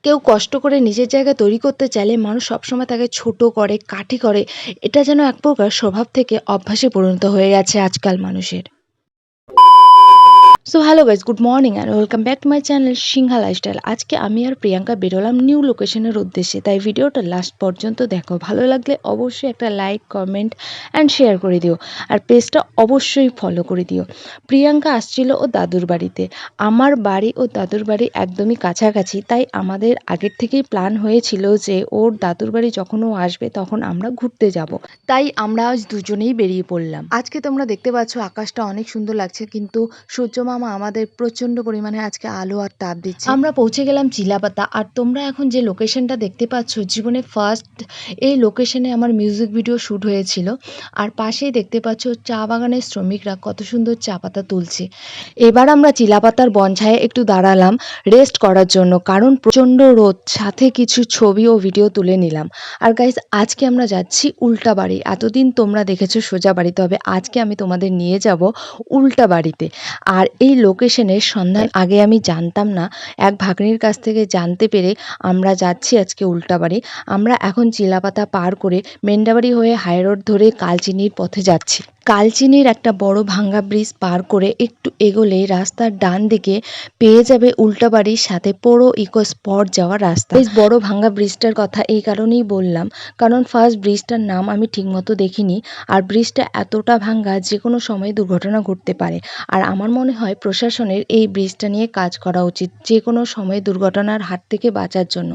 কেউ কষ্ট করে নিজের জায়গা তৈরি করতে চাইলে মানুষ সবসময় তাকে ছোট করে, কাঠি করে। এটা যেন এক প্রকার স্বভাব থেকে অভ্যাসে পরিণত হয়ে গেছে আজকাল মানুষের। So hello guys, good morning and welcome back to my channel Singha Lifestyle. আজকে আমি আর প্রিয়াঙ্কা বেরোলাম নিউ লোকেশনের উদ্দেশ্যে, তাই ভিডিওটা লাস্ট পর্যন্ত দেখো। ভালো লাগলে অবশ্যই একটা লাইক, কমেন্ট অ্যান্ড শেয়ার করে দিও, আর পেজটা অবশ্যই ফলো করে দিও। প্রিয়াঙ্কা আসছিল ও দাদুর বাড়িতে। আমার বাড়ি ও দাদুর বাড়ি একদমই কাছাকাছি, তাই আমাদের আগের থেকেই প্ল্যান হয়েছিল যে ওর দাদুর বাড়ি যখন ও আসবে তখন আমরা ঘুরতে যাব। তাই আমরা আজ দুজনেই বেরিয়ে পড়লাম। আজকে তোমরা দেখতে পাচ্ছ আকাশটা অনেক সুন্দর লাগছে, কিন্তু সূর্য মামা আমাদের প্রচন্ড পরিমাণে আজকে আলো আর তাপ দিচ্ছে। আমরা পৌঁছে গেলাম চিলাপাতা, আর তোমরা এখন যে লোকেশনটা দেখতে পাচ্ছ, জীবনে ফার্স্ট এই লোকেশনে আমার মিউজিক ভিডিও শ্যুট হয়েছিল। আর পাশেই দেখতে পাচ্ছ চা বাগানের শ্রমিকরা কত সুন্দর চা পাতা তুলছে। এবার আমরা চিলাপাতার বনঝায়ে একটু দাঁড়ালাম রেস্ট করার জন্য, কারণ প্রচণ্ড রোদ, সাথে কিছু ছবি ও ভিডিও তুলে নিলাম। আর গাইজ, আজকে আমরা যাচ্ছি উল্টাবাড়ি। এতদিন তোমরা দেখেছো সোজা বাড়ি, তবে আজকে আমি তোমাদের নিয়ে যাব উল্টা বাড়িতে। আর এই লোকেশনের সন্ধ্যার আগে আমি জানতাম না, এক ভাগ্নির কাছ থেকে জানতে পেরে আমরা যাচ্ছি আজকে উল্টাবাড়ি। আমরা এখন চিলাপাতা পার করে মেন্ডাবাড়ি হয়ে হাইরোড ধরে কালচিনির পথে যাচ্ছি। কালচিনির একটা বড় ভাঙ্গা ব্রিজ পার করে একটু এগোলেই রাস্তার ডান দিকে পেয়ে যাবে উল্টাবাড়ির সাথে পোড়ো ইকো স্পট যাওয়ার রাস্তা। এই বড় ভাঙ্গা ব্রিজটার কথা এই কারণেই বললাম, কারণ ফার্স্ট ব্রিজটার নাম আমি ঠিকমতো দেখিনি, আর ব্রিজটা এতটা ভাঙ্গা যে কোনো সময় দুর্ঘটনা ঘটতে পারে। আর আমার মনে হয় প্রশাসনের এই ব্রিজটা নিয়ে কাজ করা উচিত, যে কোনো সময় দুর্ঘটনার হাত থেকে বাঁচার জন্য।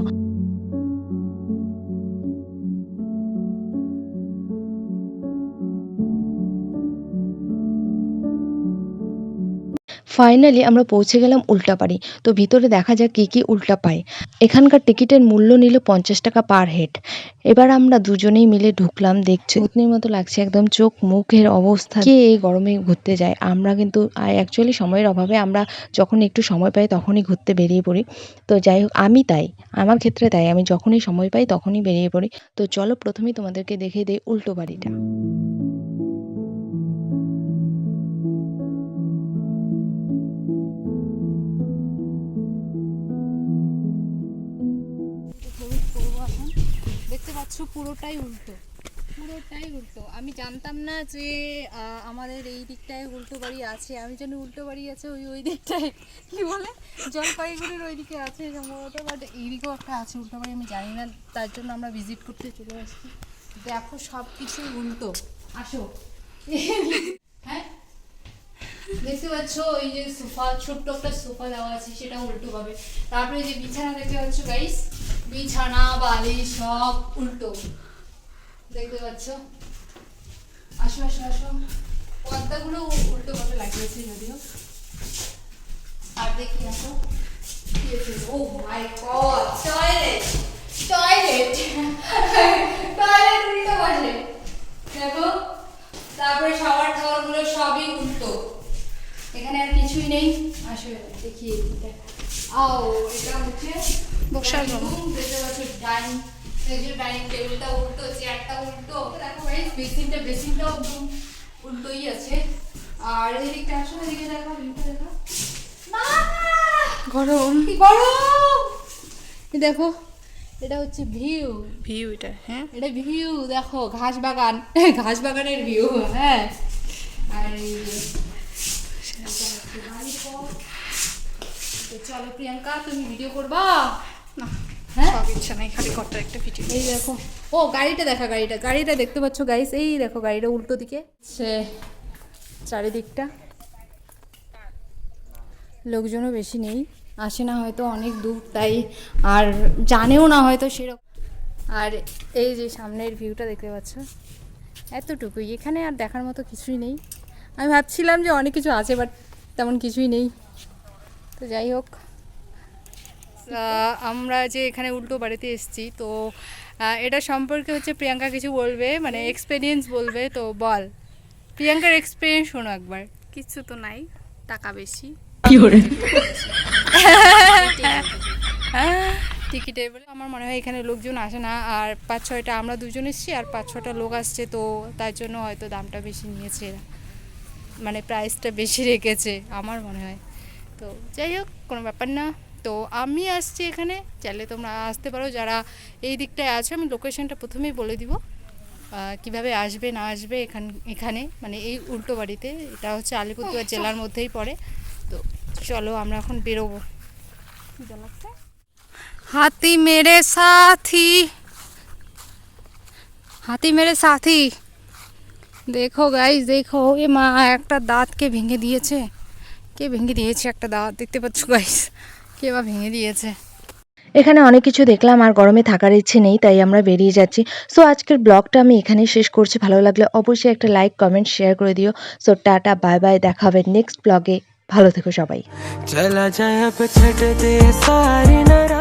ফাইনালি আমরা পৌঁছে গেলাম উল্টাপাড়ি। তো ভিতরে দেখা যাক কী কী উল্টা পাই। এখানকার টিকিটের মূল্য নিল 50 টাকা পার হেড। এবার আমরা দুজনেই মিলে ঢুকলাম। দেখছো ভূতনির মতো লাগছে একদম, চোখ মুখের অবস্থা। কে এই গরমে ঘুরতে যায়? আমরা কিন্তু অ্যাকচুয়ালি সময়ের অভাবে আমরা যখন একটু সময় পাই তখনই ঘুরতে বেরিয়ে পড়ি। তো যাই হোক, আমি তাই, আমার ক্ষেত্রে তাই, আমি যখনই সময় পাই তখনই বেরিয়ে পড়ি। তো চলো প্রথমেই তোমাদেরকে দেখিয়ে দিই উল্টো বাড়িটা। প্রবেশ করবো এখন। দেখতে পাচ্ছ পুরোটাই উল্টো, পুরোটাই উল্টো। আমি জানতাম না যে আমাদের এই দিকটায় উল্টো বাড়ি আছে। আমি জানি উল্টো বাড়ি আছে ওই দিকটায়, কি বলে জলপাইগুড়ির ওই দিকে আছে সম্ভবত, বাট এই দিকেও একটা আছে উল্টো বাড়ি, আমি জানি না। তার জন্য আমরা ভিজিট করতে চলে আসছি। দেখো সব কিছুই উল্টো। আসো। হ্যাঁ, দেখতে পাচ্ছ এই যে সোফা, ছোট্ট একটা সোফা দেওয়া আছে, সেটা উল্টো পাবে। তারপরে যে বিছানা দেখতে পাচ্ছ গাইস, বিছানা বালিশ সব উল্টো দেখতে পাচ্ছ। আসো আসো আসো, পর্দাগুলো উল্টো ভাবে লাগিয়েছে যদিও। আর দেখি আসো, ও মাই গড, টয়লেট টয়লেট টয়লেট উল্টো পাশে দেখো। তারপরে শাওয়ার টাওয়ার গুলো সবই উল্টো, এখানে আর কিছুই নেই। আসলে দেখিয়ে দিতে আও, এটা হচ্ছে বসার রুম। দেখতে পাচ্ছ ডাইনিং, এই যে ডাইনিং টেবিলটা উল্টো, চেয়ারটা উল্টো। দেখো গাইস, বেসিনটাও একদম উল্টোই আছে। আর এই দিকটা আসো, এদিকে দেখো, ভিউটা দেখো। না গরম, কি গরম! দেখো এটা হচ্ছে ভিউ, এটা হ্যাঁ, এটা ভিউ দেখো, ঘাস বাগান, ঘাস বাগানের ভিউ। হ্যাঁ, আর এই তো চলো প্রিয়াঙ্কা, তুমি ভিডিও করবা না হ্যাঁ? সব ইচ্ছা নাই, খালি কটা একটা ভিডিও। এই দেখো, ও গাড়িটা দেখা, গাড়িটা দেখতে পাচ্ছ গাইস, এই দেখো গাড়িটা উল্টো দিকে। সে চারিদিকটা লোকজনও বেশি নেই, আসে না হয়তো অনেক দূর, তাই আর জানেও না হয়তো সেরকম। আর এই যে সামনের ভিউটা দেখতে পাচ্ছ, এতটুকুই, এখানে আর দেখার মতো কিছুই নেই। আমি ভাবছিলাম যে অনেক কিছু আছে, বাট তেমন কিছুই নেই। তো যাই হোক, আমরা যে এখানে উল্টো বাড়িতে এসেছি, তো এটা সম্পর্কে হচ্ছে প্রিয়াঙ্কা কিছু বলবে, মানে এক্সপিরিয়েন্স বলবে। তো বল প্রিয়াঙ্কার এক্সপিরিয়েন্স শোনো একবার। কিছু তো নাই, টাকা বেশি। টিকিটের বলে আমার মনে হয় এখানে লোকজন আসে না, আর 5-6টা আমরা দুজন এসেছি, আর 5-6টা লোক আসছে, তো তার জন্য হয়তো দামটা বেশি নিয়েছে এরা, মানে প্রাইসটা বেশি রেখেছে আমার মনে হয়। তো যাই হোক, কোনো ব্যাপার না। তো তো আমি আসছি এখানে, চাইলে তোমরা আসতে পারো যারা এই দিকটায় আছো। আমি লোকেশনটা প্রথমেই বলে দিব, কিভাবে আসবে না আসবে এখানে মানে এই উল্টো বাড়িতে। এটা হচ্ছে আলিপুরদুয়ার জেলার মধ্যেই পড়ে। তো চলো আমরা এখন বেরোবো। হাতি মেরে সাথী, হাতি মেরে সাথী, দেখো গাইস দেখো, এ মা একটা দাঁতকে ভেঙে দিয়েছে। কে ভেঙে দিয়েছে একটা দাঁত, দেখতে পাচ্ছ গাইস, কে বা ভেঙে দিয়েছে। এখানে অনেক কিছু দেখলাম আর গরমে থাকার ইচ্ছে নেই, তাই আমরা বেরিয়ে যাচ্ছি। সো আজকের ব্লগটা আমি এখানেই শেষ করছি। ভালো লাগলে অবশ্যই একটা লাইক কমেন্ট শেয়ার করে দিও। সো টাটা বাই বাই, দেখা হবে নেক্সট ব্লগে। ভালো থেকো সবাই। चला जाए अब छट दे सारी नारा